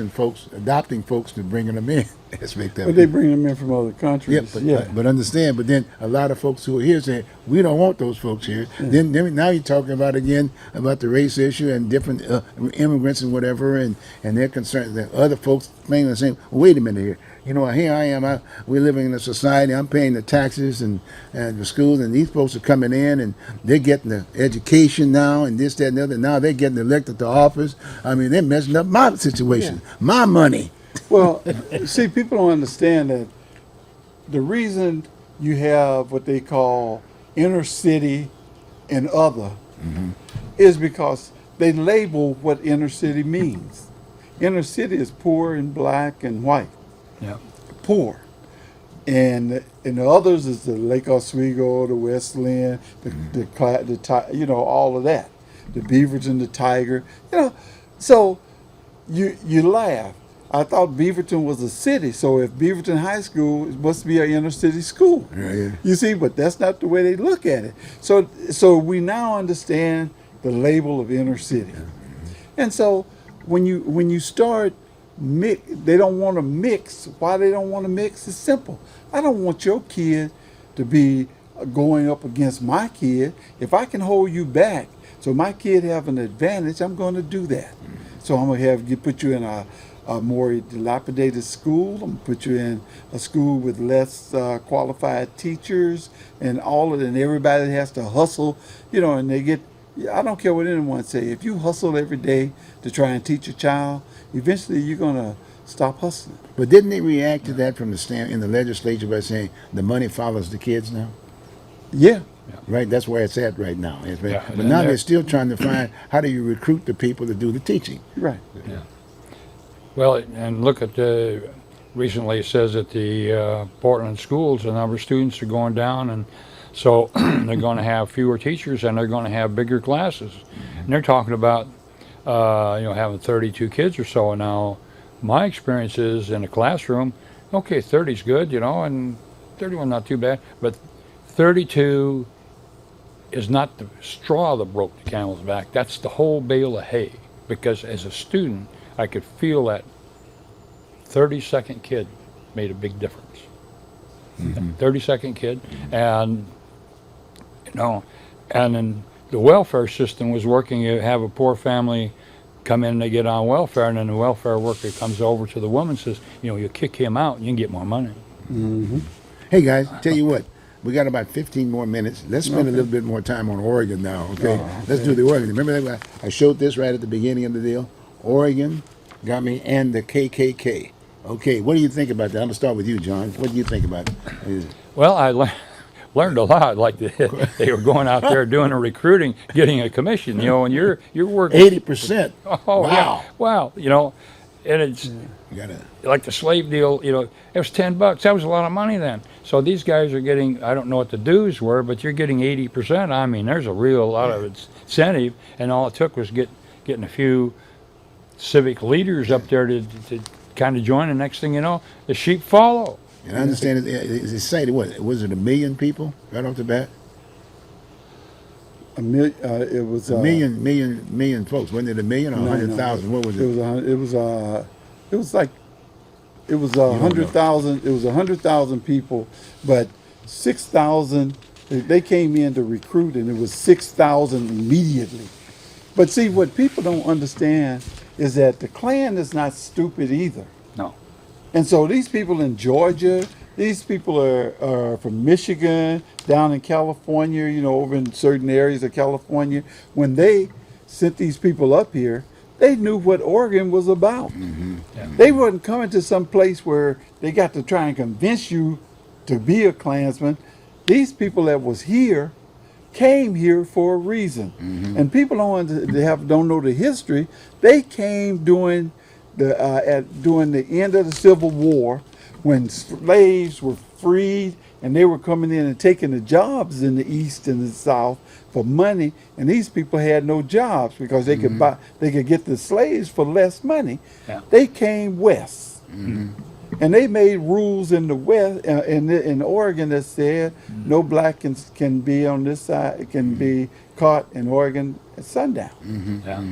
folks to bringing them in aspect of But it. they bring them in from other Yeah, countries. but understand. But then a lot of folks who are here say we don't want those folks here. Then now you're talking about again about the race issue and different immigrants and whatever, and they're concerned that other folks claim the same. Wait a minute here. You know, here I am. We're living in a society. I'm paying the taxes and the schools, and these folks are coming in and they're getting the education now and this, that, and the other. Now they're getting elected to office. I mean, they're messing up my situation, my money. Well, see, people don't understand that the reason you have what they call inner city and other is because they label what inner city means. Inner city is poor and black and white. Yeah. Poor. And the others is the Lake Oswego, the West Lynn, all of that. The Beaverton, the Tiger, So you laugh. I thought Beaverton was a city, so if Beaverton High School, it must be an inner city school. Yeah. You see, but that's not the way they look at it. So we now understand the label of inner city. And so when you start they don't want to mix. Why they don't want to mix is simple. I don't want your kid to be going up against my kid. If I can hold you back so my kid have an advantage, I'm going to do that. So I'm going to put you in a more dilapidated school. I'm going to put you in a school with less qualified teachers and and everybody has to hustle, and they get, I don't care what anyone say. If you hustle every day to try and teach a child, eventually you're going to stop hustling. But didn't they react to that from the stand in the legislature by saying the money follows the kids now? Yeah. Right, that's where it's at right now. Yeah, But and now they're- they're still trying to find how do you recruit the people to do the teaching. Right. Well, and look at recently it says that the Portland schools, the number of students are going down, and so they're going to have fewer teachers and they're going to have bigger classes. And they're talking about having 32 kids or so. And now my experience is in a classroom, okay, 30's good, and 31 not too bad, but 32 is not the straw that broke the camel's back. That's the whole bale of hay. Because as a student, I could feel that 30-second kid made a big difference. 30-second kid, and and then the welfare system was working. You have a poor family come in and they get on welfare, and then the welfare worker comes over to the woman and says, you kick him out and you can get more money. Hey guys, tell you what, we got about 15 more minutes. Let's spend a little bit more time on Oregon now, okay? Let's do the Oregon. Remember that I showed this right at the beginning of the deal? Oregon got me and the KKK. Okay, what do you think about that? I'm going to start with you, John. What do you think about it? Well, I learned a lot. Like they were going out there doing a recruiting, getting a commission, and you're working 80%. Oh, Wow. yeah. Wow, and it's You gotta, like the slave deal, it was $10. That was a lot of money then. So these guys are getting, I don't know what the dues were, but you're getting 80%. I mean, there's a lot of incentive, and all it took was getting a few civic leaders up there to kind of join. The next thing you know, the sheep follow. and I understand it's cited, what, was it 1 million people right off the bat? It was A million folks. Wasn't it 1 million or 100,000? What was it? It was 100,000. It was 100,000 people, but 6,000. They came in to recruit, and it was 6,000 immediately. But see, what people don't understand is that the Klan is not stupid either. No. And so these people in Georgia, these people are from Michigan, down in California, over in certain areas of California. When they sent these people up here, they knew what Oregon was about. Yeah. They wasn't coming to some place where they got to try and convince you to be a Klansman. These people that was here came here for a reason. And people don't know the history. They came during the end of the Civil War, when slaves were freed and they were coming in and taking the jobs in the East and the South for money, and these people had no jobs because they could get the slaves for less money. Yeah. They came west. And they made rules in the West, in Oregon, that said no black can be on this side, can be caught in Oregon at sundown. Yeah.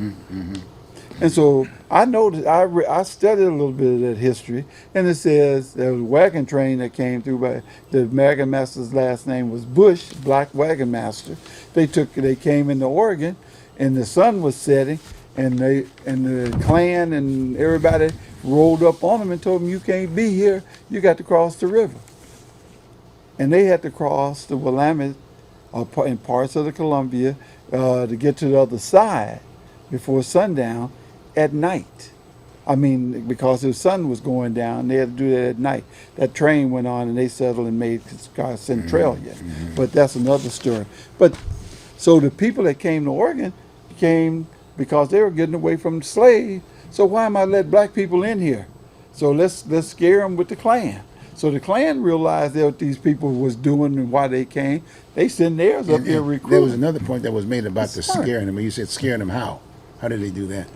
And so I noticed, I studied a little bit of that history, and it says there was a wagon train that came through. By the wagon master's last name was Bush, black wagon master. They came into Oregon, and the sun was setting, and the Klan and everybody rolled up on them and told them, "You can't be here. You got to cross the river." And they had to cross the Willamette in parts of the Columbia to get to the other side before sundown at night. I mean, because the sun was going down, they had to do that at night. That train went on, and they settled and made Centralia. But that's another story. But so the people that came to Oregon came because they were getting away from the slave. So why am I let black people in here? So let's scare them with the Klan. So the Klan realized what these people was doing and why they came. They sent theirs up here recruiting. There was another point that was made about the Smart. scaring them. You said scaring them how? How did they do that?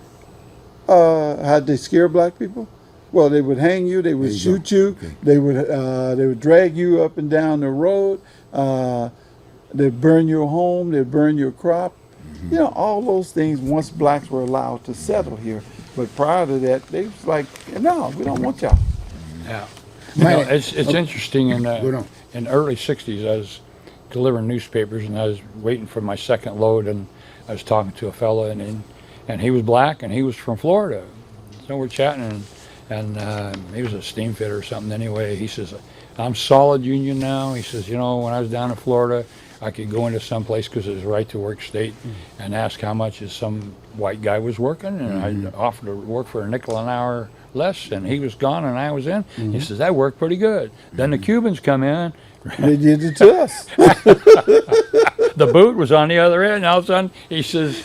How'd they scare black people? Well, they would hang you. They would shoot you. Okay. They would drag you up and down the road. They'd burn your home. They'd burn your crop. You know, all those things once blacks were allowed to settle here. But prior to that, they was like, no, we don't want y'all. Yeah. You know, it's interesting. In Go on. in the early '60s, I was delivering newspapers, and I was waiting for my second load, and I was talking to a fella, and he was black, and he was from Florida. So we're chatting, and he was a steam fitter or something. Anyway, he says, "I'm solid union now." He says, "You know, when I was down in Florida, I could go into some place because it was right to work state and ask how much some white guy was working, and I offered to work for a nickel an hour less, and he was gone and I was in." He says, "That worked pretty good." Then the Cubans come in. They did it to us. The boot was on the other end. All of a sudden, he says,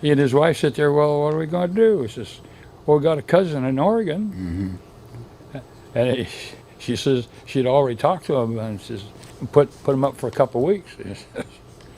he and his wife sit there, "Well, what are we going to do?" He says, "Well, we got a cousin in Oregon." And she says she'd already talked to him, and says, put him up for a couple of weeks.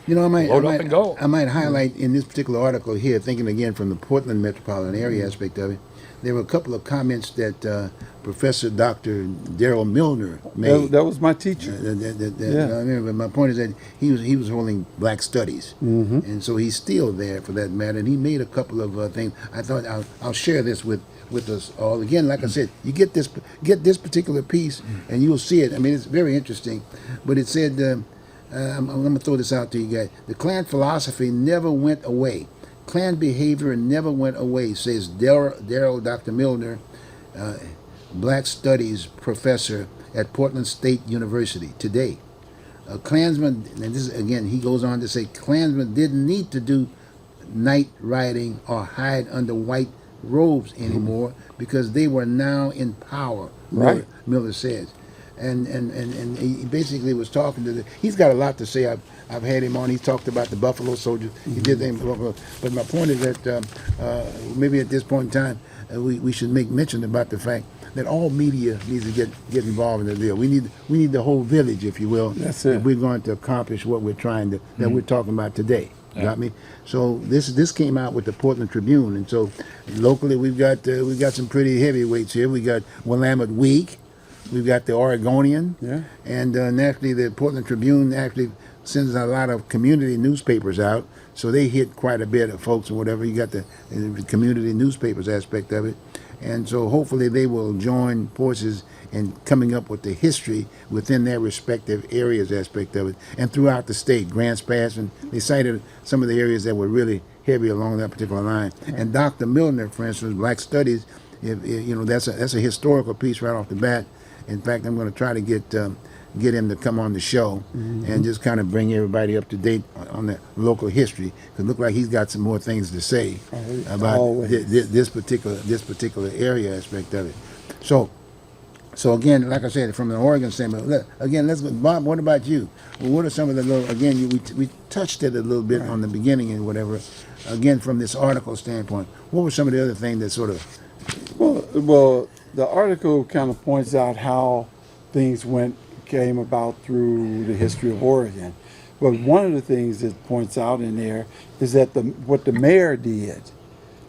You know, Load up and go. I might highlight in this particular article here, thinking again from the Portland metropolitan area aspect of it, there were a couple of comments that Professor Dr. Daryl Milner made. That was my teacher. I remember, my point is that he was holding black studies, and so he's still there for that matter. And he made a couple of things. I thought I'll share this with us all. Again, like I said, you get this particular piece, and you'll see it. I mean, it's very interesting. But it said, I'm going to throw this out to you guys. The Klan philosophy never went away. Klan behavior never went away, says Daryl Dr. Milner, Black Studies professor at Portland State University today. Klansmen, and this is, again, he goes on to say, Klansmen didn't need to do night riding or hide under white robes anymore because they were now in power, Right. Miller says. And he basically was talking to he's got a lot to say. I've had him on. He talked about the Buffalo Soldiers. He did things. But my point is that maybe at this point in time, we should make mention about the fact that all media needs to get involved in the deal. We need the whole village, if you will. That's it. If we're going to accomplish what we're trying to that we're talking about today. Yeah. Got me? So this came out with the Portland Tribune, and so locally we've got some pretty heavyweights here. We got Willamette Week. We've got the Oregonian, and naturally the Portland Tribune actually sends a lot of community newspapers out, so they hit quite a bit of folks or whatever. You got the community newspapers aspect of it, and so hopefully they will join forces in coming up with the history within their respective areas aspect of it, and throughout the state. Grants Pass, and they cited some of the areas that were really heavy along that particular line. And Dr. Milner, for instance, Black Studies, you know, that's a historical piece right off the bat. In fact, I'm going to try to get him to come on the show and just kind of bring everybody up to date on the local history. Because it looks like he's got some more things to say about this particular area aspect of it. So again, like I said, from an Oregon standpoint, again, let's go. Bob, what about you? Well, what are some of the little? Again, we touched it a little bit on the beginning and whatever. Again, from this article standpoint, what were some of the other things that sort of? Well, the article kind of points out how things came about through the history of Oregon. But one of the things that points out in there is that what the mayor did,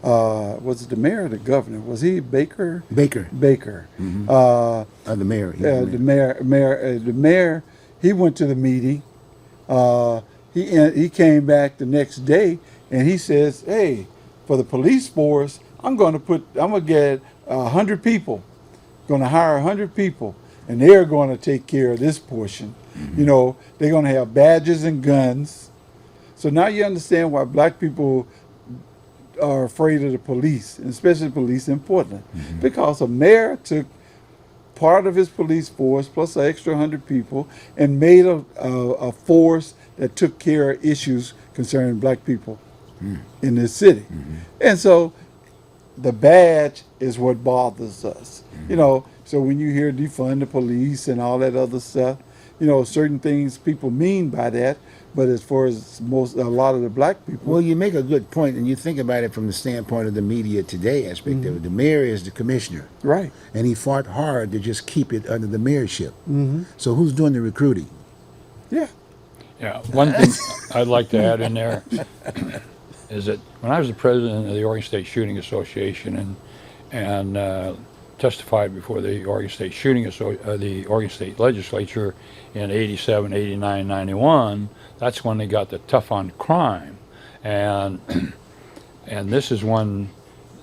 was it the mayor or the governor? Was he Baker? Baker, Baker. the mayor. The mayor, he went to the meeting. He came back the next day and he says, "Hey, for the police force, I'm going to get 100 people, going to hire 100 people, and they're going to take care of this portion. You know, they're going to have badges and guns." So now you understand why black people are afraid of the police, and especially police in Portland, because a mayor took part of his police force plus an extra 100 people and made a force that took care of issues concerning black people in this city. And so the badge is what bothers us. You know, so when you hear defund the police and all that other stuff, you know, certain things people mean by that, but as far as a lot of the black people. Well, you make a good point, and you think about it from the standpoint of the media today aspect of it. The mayor is the commissioner, Right. and he fought hard to just keep it under the mayorship. So who's doing the recruiting? Yeah. Yeah, one thing I'd like to add in there is that when I was the president of the Oregon State Shooting Association and testified before the Oregon State the Oregon State Legislature in 87, 89, 91, that's when they got the tough on crime, and this is when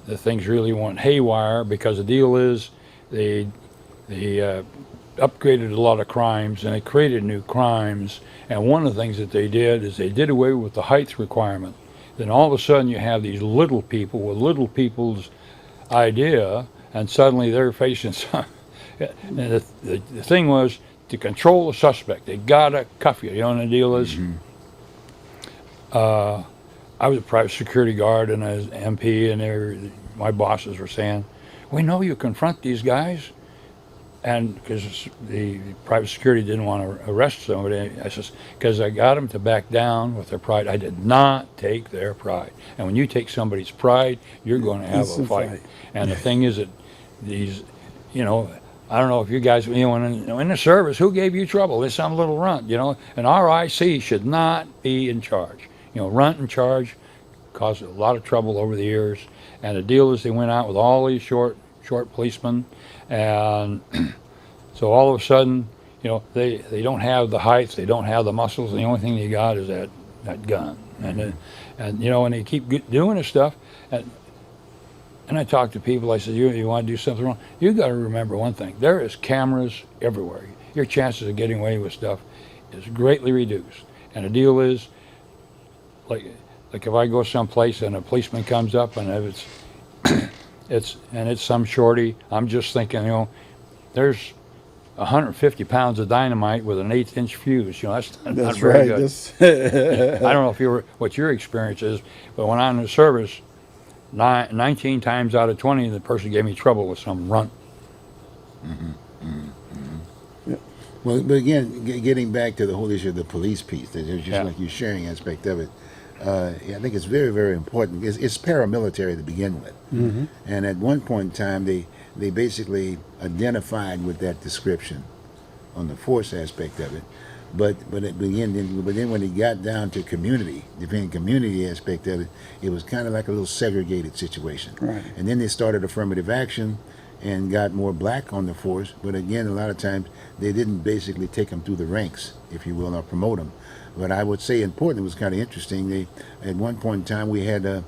the things really went haywire, because the deal is they upgraded a lot of crimes and they created new crimes, and one of the things that they did is they did away with the height requirement. Then all of a sudden you have these little people with little people's idea, and suddenly they're facing some. And the thing was to control the suspect. They gotta cuff you. You know what the deal is? I was a private security guard and as MP, and my bosses were saying, "We know you confront these guys," and because the private security didn't want to arrest somebody, I says, because I got them to back down with their pride. I did not take their pride, and when you take somebody's pride, you're going to have It's a a fight. fight. And the thing is that these, you know, I don't know if you guys, you know, in the service, who gave you trouble? There's some little runt, you know. An RIC should not be in charge. You know, runt in charge caused a lot of trouble over the years. And the deal is they went out with all these short policemen, and so all of a sudden, you know, they don't have the height, they don't have the muscles, and the only thing they got is that gun. And you know, and they keep doing this stuff. And I talk to people, I said, you want to do something wrong? You got to remember one thing. There is cameras everywhere. Your chances of getting away with stuff is greatly reduced. And the deal is, like if I go someplace and a policeman comes up, and if it's some shorty, I'm just thinking, you know, there's 150 pounds of dynamite with an 1/8-inch fuse. You know, that's not very right. good. I don't know what your experience is, but when I'm in the service, 19 times out of 20, the person gave me trouble with some runt. Well, but again, getting back to the whole issue of the police piece, that it's just like you're sharing aspect of it. I think it's very, very important. It's paramilitary to begin with, and at one point in time, they basically identified with that description on the force aspect of it. But then when it got down to defending community aspect of it, it was kind of like a little segregated situation. Right. And then they started affirmative action and got more black on the force. But again, a lot of times they didn't basically take them through the ranks, if you will, or promote them. But I would say important. It was kind of interesting. At one point in time we had I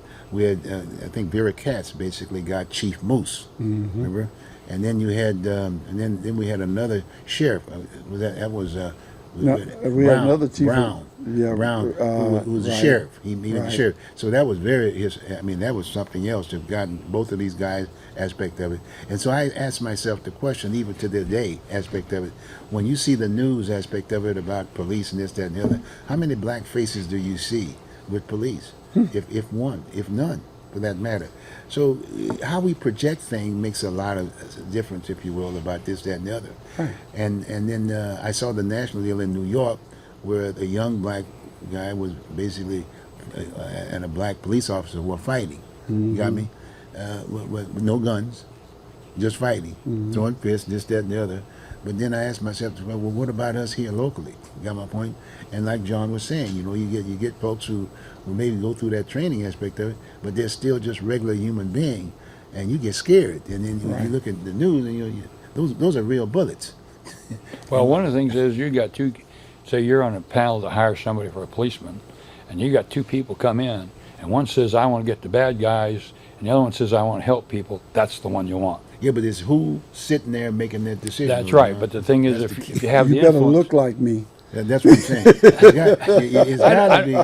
think Vera Katz basically got Chief Moose. Remember? And then you had and then we had another sheriff. That was. No, we had another chief. Brown, who was a right. sheriff. He was Right. a sheriff. So that was that was something else to have gotten both of these guys aspect of it. And so I asked myself the question, even to this day aspect of it, when you see the news aspect of it about police and this, that, and the other, how many black faces do you see with police? If one, if none, for that matter. So how we project things makes a lot of difference, if you will, about this, that, and the other. Right. And then I saw the national deal in New York where a young black guy was basically and a black police officer were fighting. You got me? With no guns, just fighting, throwing fists, this, that, and the other. But then I asked myself, well, what about us here locally? You got my point? And like John was saying, you get folks who maybe go through that training aspect of it, but they're still just regular human being, and you get scared. And then you look at the news, and those are real bullets. Well, one of the things is you got two, say you're on a panel to hire somebody for a policeman, and you got two people come in, and one says, I want to get the bad guys, and the other one says, I want to help people. That's the one you want. Yeah, but it's who sitting there making that decision. That's right. But the thing is, That's if you have You the better influence, look like me. That's what I'm saying. It's gotta be.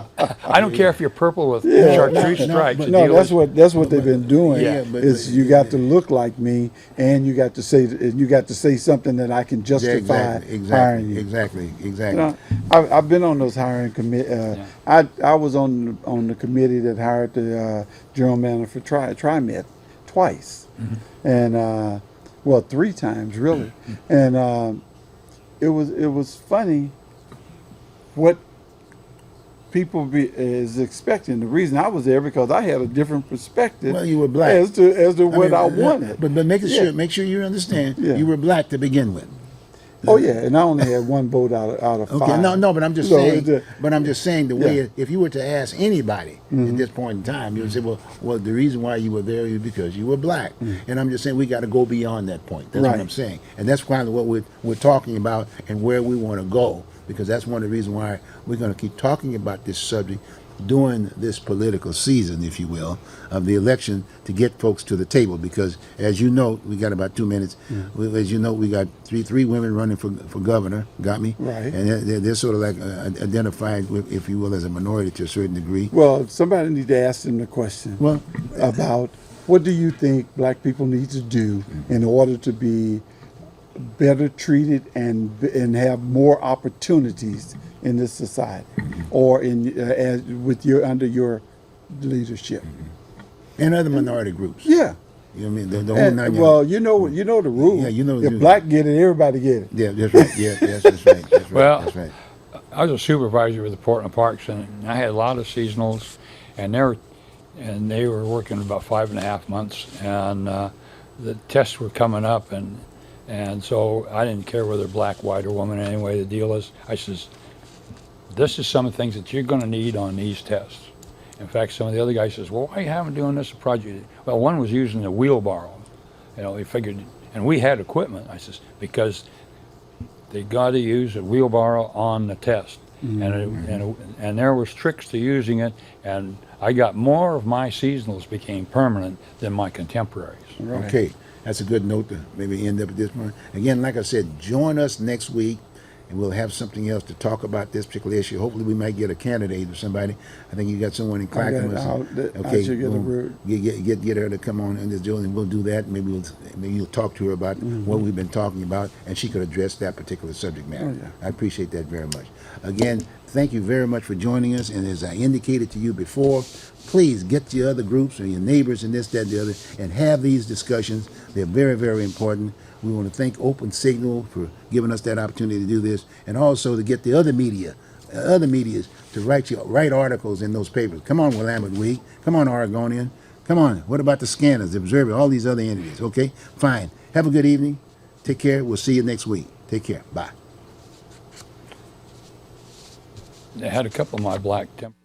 I don't care if you're purple with Yeah, chartreuse no, stripes. but- the No, deal that's is- what they've been doing. Yeah, but- is you got to look like me, and you got to say something that I can Yeah, justify hiring you. exactly. You know, I've been on those hiring committee. I was on the committee that hired the general manager for TriMet twice, and well, 3 times really, and it was funny what people is expecting. The reason I was there because I had a different perspective. Well, you were black. as to what mean, I wanted. But make sure you understand. Yeah. You were black to begin with. Oh yeah, and I only had 1 vote out of 5. Okay, no, but I'm just So saying. it's But I'm just saying the way Yeah. if you were to ask anybody at this point in time, you would say, well, the reason why you were there is because you were black. And I'm just saying we got to go beyond that point. That's what Right. I'm saying, and that's kind of what we're talking about and where we want to go, because that's one of the reasons why we're going to keep talking about this subject during this political season, if you will, of the election to get folks to the table. Because as you know, we got about 2 minutes. As you know, we got three women running for governor. Got me? Right. And they're sort of like identified, with, if you will, as a minority to a certain degree. Well, somebody need to ask them the question Well, about what do you think black people need to do in order to be better treated and have more opportunities in this society, or in under your leadership. and other minority groups. Yeah. You know what I mean? The whole nine yards. Well, you know the rule. Yeah, you know the if rule. black get it, everybody get it. Yeah, that's right. Yeah, that's right. That's right. Well, that's right. I was a supervisor with the Portland Parks, and I had a lot of seasonals, and they were working about 5.5 months, and the tests were coming up, and so I didn't care whether black, white, or woman. Anyway, the deal is, I says, this is some of the things that you're going to need on these tests. In fact, some of the other guys says, well, why are you having doing this project? Well, one was using a wheelbarrow. He figured, and we had equipment. I says, because they got to use a wheelbarrow on the test. And there was tricks to using it, and I got more of my seasonals became permanent than my contemporaries. Right. Okay, that's a good note to maybe end up at this point. Again, like I said, join us next week, and we'll have something else to talk about this particular issue. Hopefully, we might get a candidate or somebody. I think you got someone in Clackamas. I should get a word. Get her to come on in this deal, and we'll do that. Maybe you'll talk to her about what we've been talking about, and she could address that particular subject matter. Oh, yeah. I appreciate that very much. Again, thank you very much for joining us. And as I indicated to you before, please get to your other groups or your neighbors and this, that, and the other, and have these discussions. They're very, very important. We want to thank Open Signal for giving us that opportunity to do this, and also to get the other medias to write articles in those papers. Come on, Willamette Week. Come on, Oregonian. Come on. What about the Scanners, the Observer, all these other entities? Okay, fine. Have a good evening. Take care. We'll see you next week. Take care. Bye. They had a couple of my black temp.